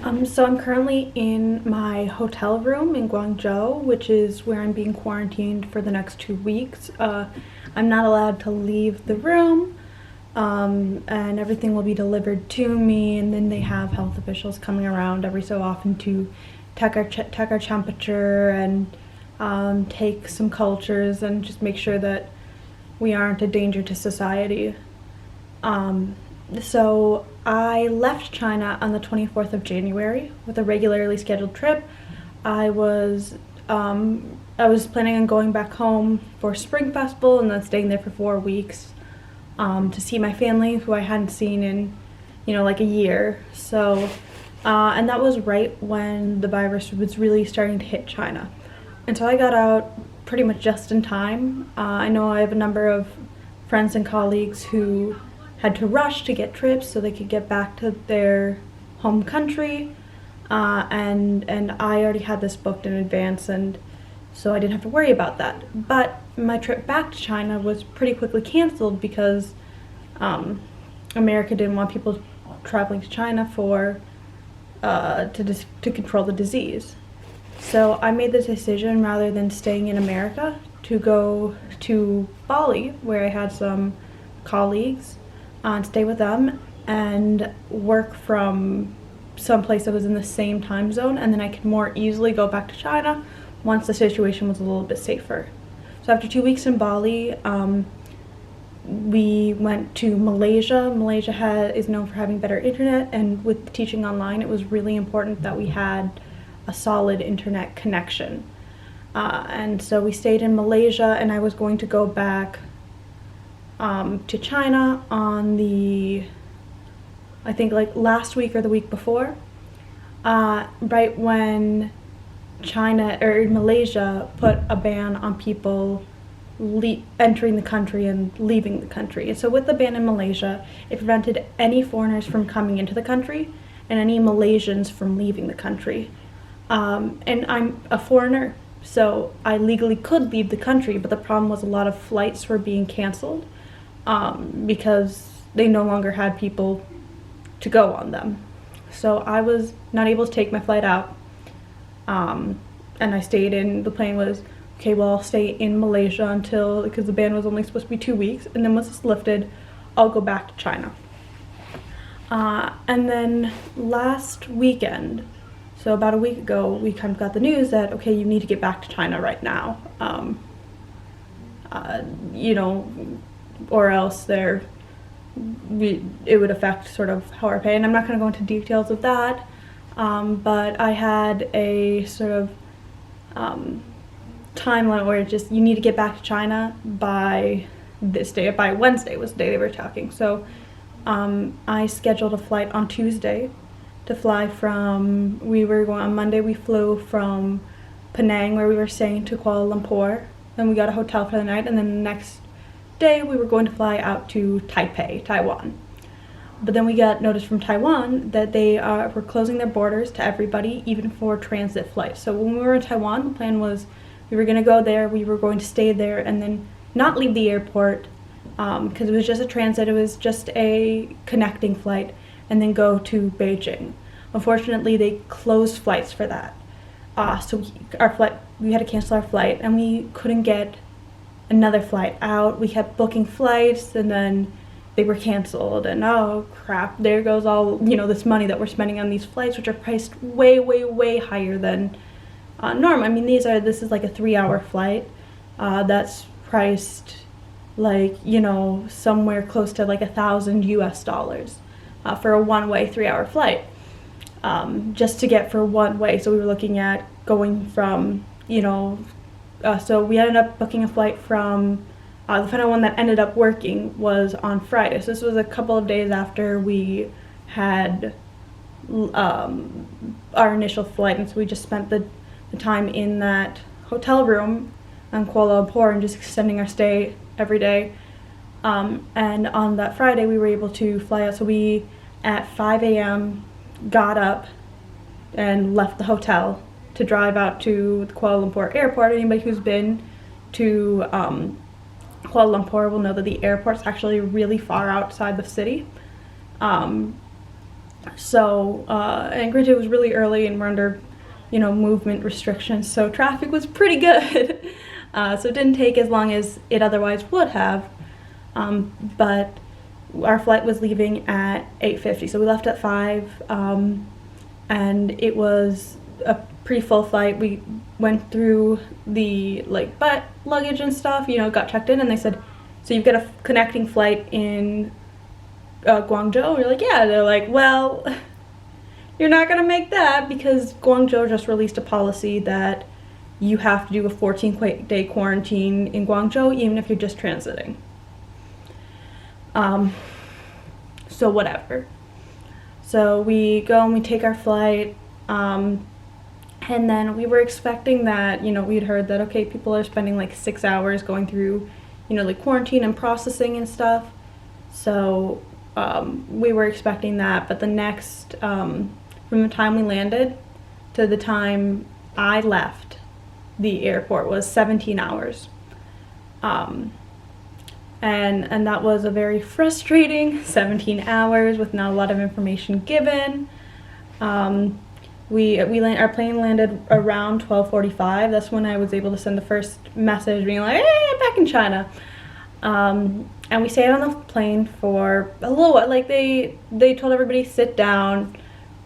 So I'm currently in my hotel room in Guangzhou, which is where I'm being quarantined for the next 2 weeks. I'm not allowed to leave the room, and everything will be delivered to me, and then they have health officials coming around every so often to check our temperature and take some cultures and just make sure that we aren't a danger to society. So I left China on the 24th of January with a regularly scheduled trip. I was planning on going back home for Spring Festival and then staying there for 4 weeks to see my family, who I hadn't seen in, like a year. So, and that was right when the virus was really starting to hit China. And so I got out pretty much just in time. I know I have a number of friends and colleagues who had to rush to get trips so they could get back to their home country, and I already had this booked in advance, and so I didn't have to worry about that. But my trip back to China was pretty quickly canceled because America didn't want people traveling to China to control the disease. So I made the decision, rather than staying in America, to go to Bali, where I had some colleagues, and stay with them and work from someplace that was in the same time zone, and then I could more easily go back to China once the situation was a little bit safer. So after 2 weeks in Bali, we went to Malaysia. Malaysia is known for having better internet, and with teaching online, it was really important that we had a solid internet connection. And so we stayed in Malaysia, and I was going to go back to China on I think like last week or the week before, right when China or Malaysia put a ban on people entering the country and leaving the country. And so with the ban in Malaysia, it prevented any foreigners from coming into the country and any Malaysians from leaving the country. And I'm a foreigner, so I legally could leave the country, but the problem was a lot of flights were being canceled because they no longer had people to go on them. So I was not able to take my flight out, and I stayed in. The plan was, okay, well, I'll stay in Malaysia because the ban was only supposed to be 2 weeks, and then once it's lifted, I'll go back to China. And then last weekend, so about a week ago, we kind of got the news that, okay, you need to get back to China right now, or else it would affect sort of how our pay. And I'm not going to go into details of that, but I had a sort of timeline where you need to get back to China by this day. By Wednesday was the day they were talking. So I scheduled a flight on Tuesday to fly on Monday we flew from Penang, where we were staying, to Kuala Lumpur. Then we got a hotel for the night, and then the next day we were going to fly out to Taipei, Taiwan. But then we got notice from Taiwan that they were closing their borders to everybody, even for transit flights. So when we were in Taiwan, the plan was we were going to go there, we were going to stay there, and then not leave the airport because it was just a transit, it was just a connecting flight, and then go to Beijing. Unfortunately, they closed flights for that. So we had to cancel our flight, and we couldn't get another flight out. We kept booking flights, and then they were canceled, and oh crap, there goes all this money that we're spending on these flights, which are priced way, way, way higher than normal. I mean, this is like a 3-hour flight that's priced like somewhere close to like $1,000 for a one-way 3-hour flight, just to get for one way. So we were looking at going from so we ended up booking a flight from the final one that ended up working was on Friday. So this was a couple of days after we had our initial flight, and so we just spent the time in that hotel room in Kuala Lumpur and just extending our stay every day. And on that Friday we were able to fly out. So we at 5 a.m. got up and left the hotel to drive out to the Kuala Lumpur airport. Anybody who's been to Kuala Lumpur will know that the airport's actually really far outside the city. So, and granted it was really early and we're under, you know, movement restrictions, so traffic was pretty good. So it didn't take as long as it otherwise would have. But our flight was leaving at 8:50, so we left at 5, and it was a pretty full flight. We went through the like butt luggage and stuff, you know, got checked in, and they said, so you've got a connecting flight in Guangzhou? We're like, yeah. They're like, well, you're not gonna make that because Guangzhou just released a policy that you have to do a 14-day quarantine in Guangzhou even if you're just transiting. So whatever. So we go and we take our flight, and then we were expecting that, you know, we'd heard that, okay, people are spending like 6 hours going through, you know, like quarantine and processing and stuff. So we were expecting that, but the next, from the time we landed to the time I left the airport was 17 hours. And that was a very frustrating 17 hours with not a lot of information given. Our plane landed around 12:45. That's when I was able to send the first message being like, hey, I'm back in China. And we stayed on the plane for a little while. Like they told everybody, sit down.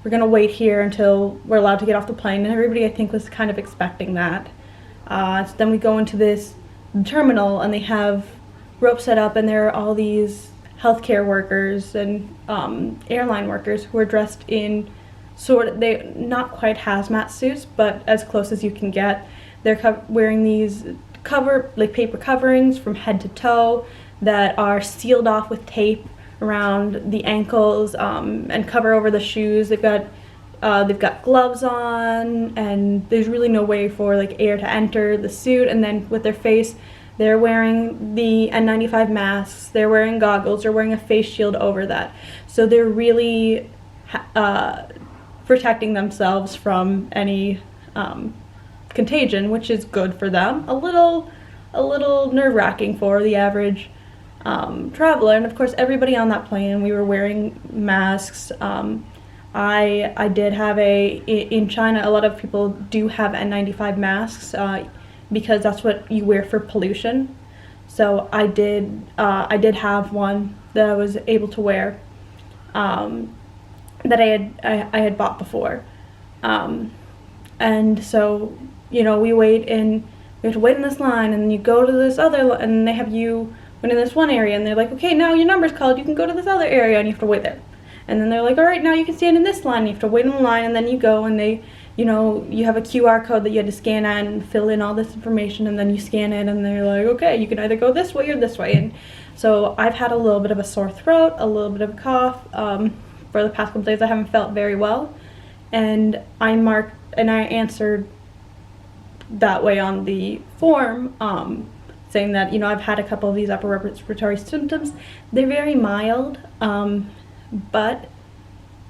We're gonna wait here until we're allowed to get off the plane. And everybody, I think, was kind of expecting that. So then we go into this terminal and they have ropes set up, and there are all these healthcare workers and airline workers who are dressed in they not quite hazmat suits, but as close as you can get. They're wearing these paper coverings from head to toe that are sealed off with tape around the ankles, and cover over the shoes. They've got gloves on, and there's really no way for like air to enter the suit. And then with their face, they're wearing the N95 masks, they're wearing goggles, they're wearing a face shield over that. So they're really protecting themselves from any contagion, which is good for them. A little nerve-wracking for the average traveler. And of course, everybody on that plane, we were wearing masks. I did have in China, a lot of people do have N95 masks, because that's what you wear for pollution. So I did have one that I was able to wear, that I had bought before, and so, you know, we have to wait in this line, and then you go to this other, and they have you went in this one area, and they're like, okay, now your number's called, you can go to this other area, and you have to wait there. And then they're like, all right, now you can stand in this line, and you have to wait in the line, and then you go, and they, you know, you have a QR code that you had to scan and fill in all this information, and then you scan it, and they're like, okay, you can either go this way or this way. And so I've had a little bit of a sore throat, a little bit of a cough. For the past couple days, I haven't felt very well, and I answered that way on the form, saying that, you know, I've had a couple of these upper respiratory symptoms. They're very mild, but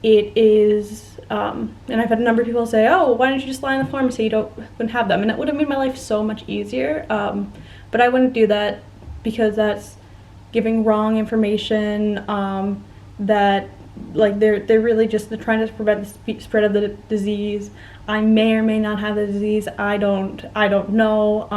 it is, and I've had a number of people say, oh, why don't you just lie in the pharmacy, wouldn't have them, and it would have made my life so much easier, but I wouldn't do that because that's giving wrong information, that, like, they're really just trying to prevent the spread of the disease. I may or may not have the disease. I don't know.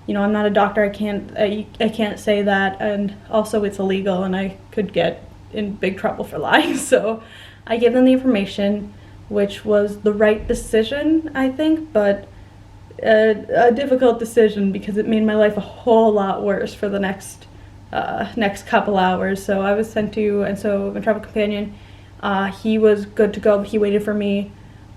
You know, I'm not a doctor. I can't say that, and also it's illegal, and I could get in big trouble for lying. So I gave them the information, which was the right decision, I think, but a difficult decision because it made my life a whole lot worse for the next couple hours. So I was sent to, and so my travel companion, he was good to go, but he waited for me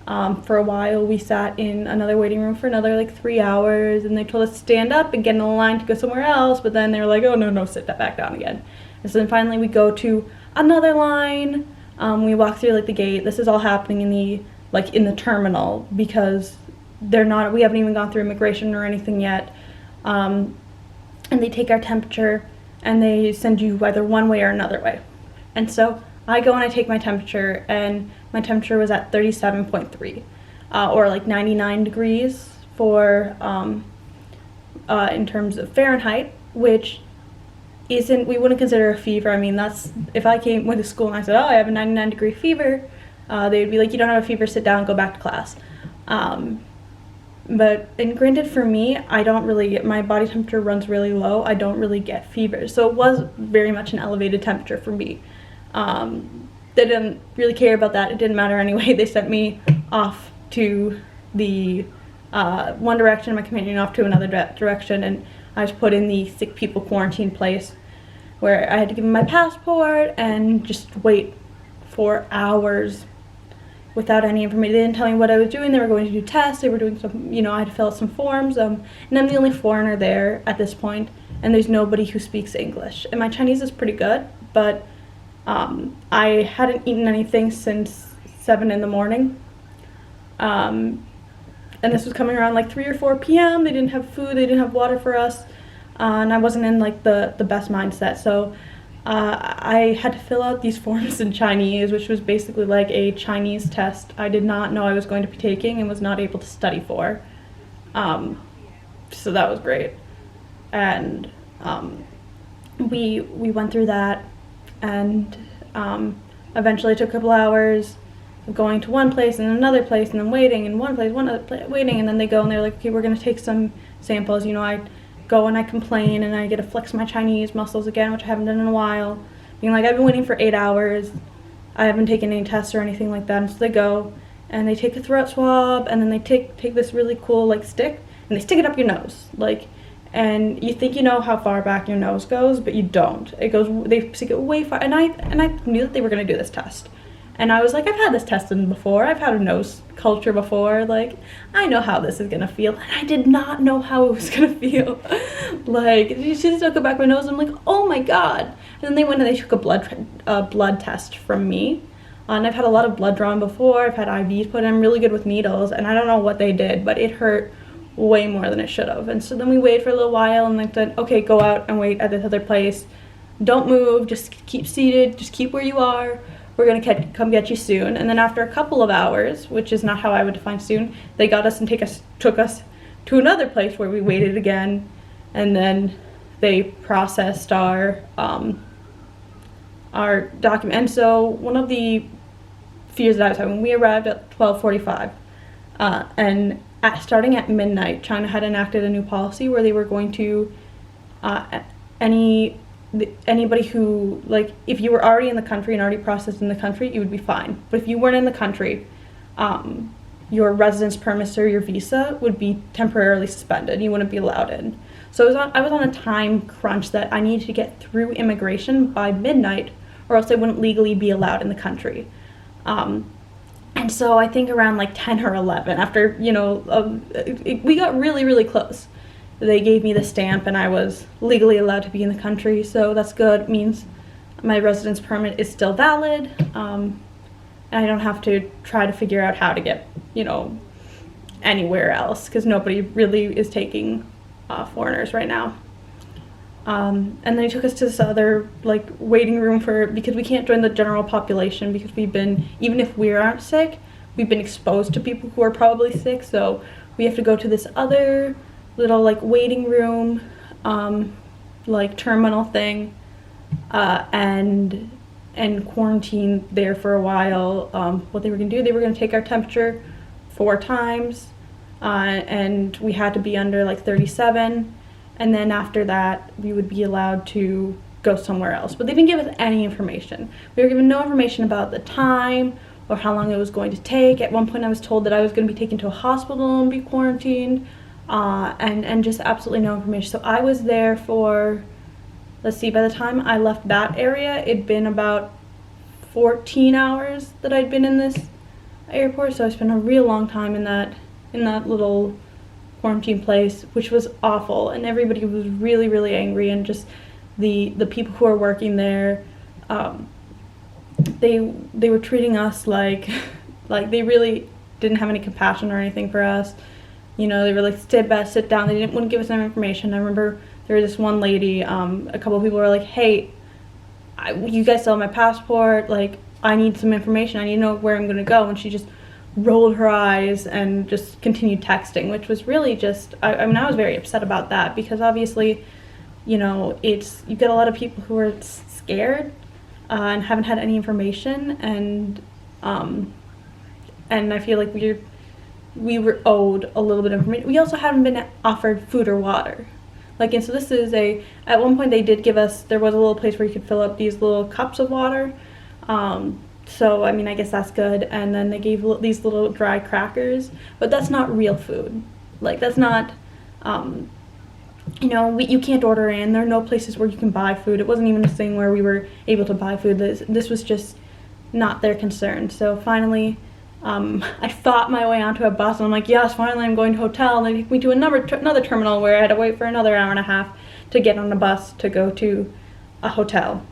for a while. We sat in another waiting room for another like 3 hours, and they told us to stand up and get in the line to go somewhere else, but then they were like, oh no, sit that back down again. And so then finally we go to another line. We walk through like the gate. This is all happening in the terminal because we haven't even gone through immigration or anything yet. And they take our temperature and they send you either one way or another way. And so I go and I take my temperature, and my temperature was at 37.3, or like 99 degrees for in terms of Fahrenheit, which we wouldn't consider a fever. I mean, that's, if I went to school and I said, oh, I have a 99-degree fever, they would be like, you don't have a fever, sit down, go back to class. And granted, for me, I don't really get, my body temperature runs really low. I don't really get fevers. So it was very much an elevated temperature for me. They didn't really care about that. It didn't matter anyway. They sent me off to the one direction, my companion off to another direction, and I was put in the sick people quarantine place where I had to give them my passport and just wait for hours without any information. They didn't tell me what I was doing. They were going to do tests. They were doing some, I had to fill out some forms. And I'm the only foreigner there at this point, and there's nobody who speaks English. And my Chinese is pretty good, but I hadn't eaten anything since 7 in the morning. And this was coming around like 3 or 4 p.m. They didn't have food. They didn't have water for us. And I wasn't in like the best mindset. So I had to fill out these forms in Chinese, which was basically like a Chinese test I did not know I was going to be taking and was not able to study for. So that was great. And we went through that, and eventually it took a couple hours of going to one place and another place and then waiting in one place, one other place, waiting, and then they go and they're like, okay, we're going to take some samples. I go and I complain and I get to flex my Chinese muscles again, which I haven't done in a while, being like, I've been waiting for 8 hours, I haven't taken any tests or anything like that. And so they go and they take a throat swab, and then they take this really cool like stick and they stick it up your nose, and you think you know how far back your nose goes, but you don't. They stick it way far, and I knew that they were going to do this test. And I was like, I've had this tested before. I've had a nose culture before. I know how this is going to feel. And I did not know how it was going to feel. She just took it back my nose. And I'm like, oh my God. And then they went and they took a blood test from me. And I've had a lot of blood drawn before. I've had IVs put in. I'm really good with needles. And I don't know what they did, but it hurt way more than it should have. And so then we waited for a little while, and they said, okay, go out and wait at this other place. Don't move. Just keep seated. Just keep where you are. We're going to come get you soon. And then after a couple of hours, which is not how I would define soon, they got us and took us to another place where we waited again. And then they processed our document. And so one of the fears that I was having, we arrived at 12:45. And starting at midnight, China had enacted a new policy where they were going to, anybody who, if you were already in the country and already processed in the country, you would be fine. But if you weren't in the country, your residence permits or your visa would be temporarily suspended. You wouldn't be allowed in. So I was on a time crunch that I needed to get through immigration by midnight, or else I wouldn't legally be allowed in the country. And so I think around 10 or 11, after, we got really, really close. They gave me the stamp and I was legally allowed to be in the country, so that's good. It means my residence permit is still valid, and I don't have to try to figure out how to get, anywhere else, because nobody really is taking foreigners right now. And then they took us to this other waiting room because we can't join the general population, because even if we aren't sick, we've been exposed to people who are probably sick, so we have to go to this other little waiting room, terminal thing, and quarantine there for a while. What they were gonna do, they were gonna take our temperature 4 times, and we had to be under 37, and then after that we would be allowed to go somewhere else. But they didn't give us any information. We were given no information about the time or how long it was going to take. At one point I was told that I was going to be taken to a hospital and be quarantined. And just absolutely no information. So I was there for, by the time I left that area, it'd been about 14 hours that I'd been in this airport. So I spent a real long time in that little quarantine place, which was awful. And everybody was really, really angry. And just the people who are working there, they were treating us like they really didn't have any compassion or anything for us. They were sit down. They wouldn't give us any information. I remember there was this one lady, a couple of people were like, hey, you guys still have my passport, I need some information, I need to know where I'm going to go. And she just rolled her eyes and just continued texting, which was really just, I was very upset about that, because obviously you know, you get a lot of people who are scared and haven't had any information, and I feel like we were owed a little bit of information. We also haven't been offered food or water. Like, and so this is at one point they did give us, there was a little place where you could fill up these little cups of water. So, I mean, I guess that's good. And then they gave these little dry crackers, but that's not real food. Like, that's not, you know, you can't order in. There are no places where you can buy food. It wasn't even a thing where we were able to buy food. This was just not their concern. So finally, I fought my way onto a bus, and I'm like, yes, finally I'm going to a hotel. And they took me to another terminal where I had to wait for another hour and a half to get on a bus to go to a hotel.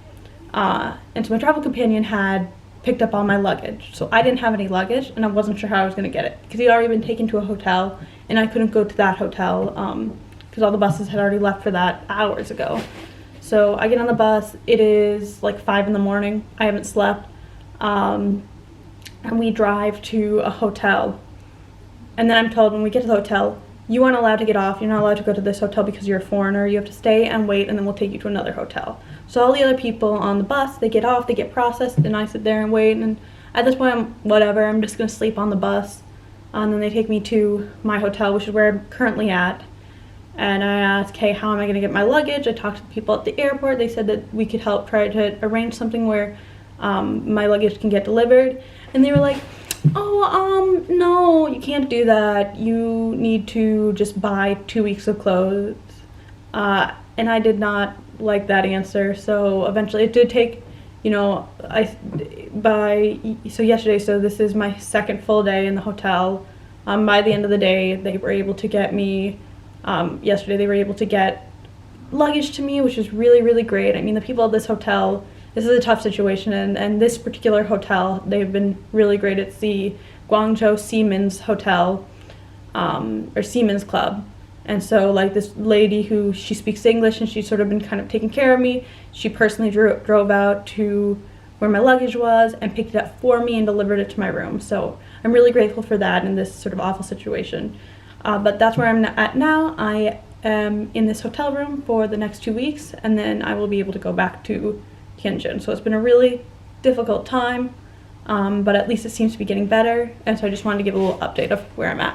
And so my travel companion had picked up all my luggage. So I didn't have any luggage, and I wasn't sure how I was going to get it because he'd already been taken to a hotel, and I couldn't go to that hotel because all the buses had already left for that hours ago. So I get on the bus. It is like 5 in the morning. I haven't slept. And we drive to a hotel, and then I'm told when we get to the hotel, you aren't allowed to get off, you're not allowed to go to this hotel because you're a foreigner, you have to stay and wait, and then we'll take you to another hotel. So all the other people on the bus, they get off, they get processed, and I sit there and wait, and at this point I'm just gonna sleep on the bus. And then they take me to my hotel, which is where I'm currently at, and I ask, hey, how am I gonna get my luggage? I talked to the people at the airport. They said that we could help try to arrange something where my luggage can get delivered. And they were like, oh, no, you can't do that. You need to just buy 2 weeks of clothes. And I did not like that answer. So eventually it did take, you know, so yesterday, so this is my second full day in the hotel. By the end of the day, they were able to get me, yesterday they were able to get luggage to me, which is really, really great. I mean, the people at this hotel, this is a tough situation, and this particular hotel, they've been really great. It's the Guangzhou Seamen's Hotel, or Seamen's Club. And so, like, this lady she speaks English, and she's sort of been kind of taking care of me. She personally drove out to where my luggage was and picked it up for me and delivered it to my room. So I'm really grateful for that in this sort of awful situation. But that's where I'm at now. I am in this hotel room for the next 2 weeks, and then I will be able to go back to Tianjin. So it's been a really difficult time, but at least it seems to be getting better, and so I just wanted to give a little update of where I'm at.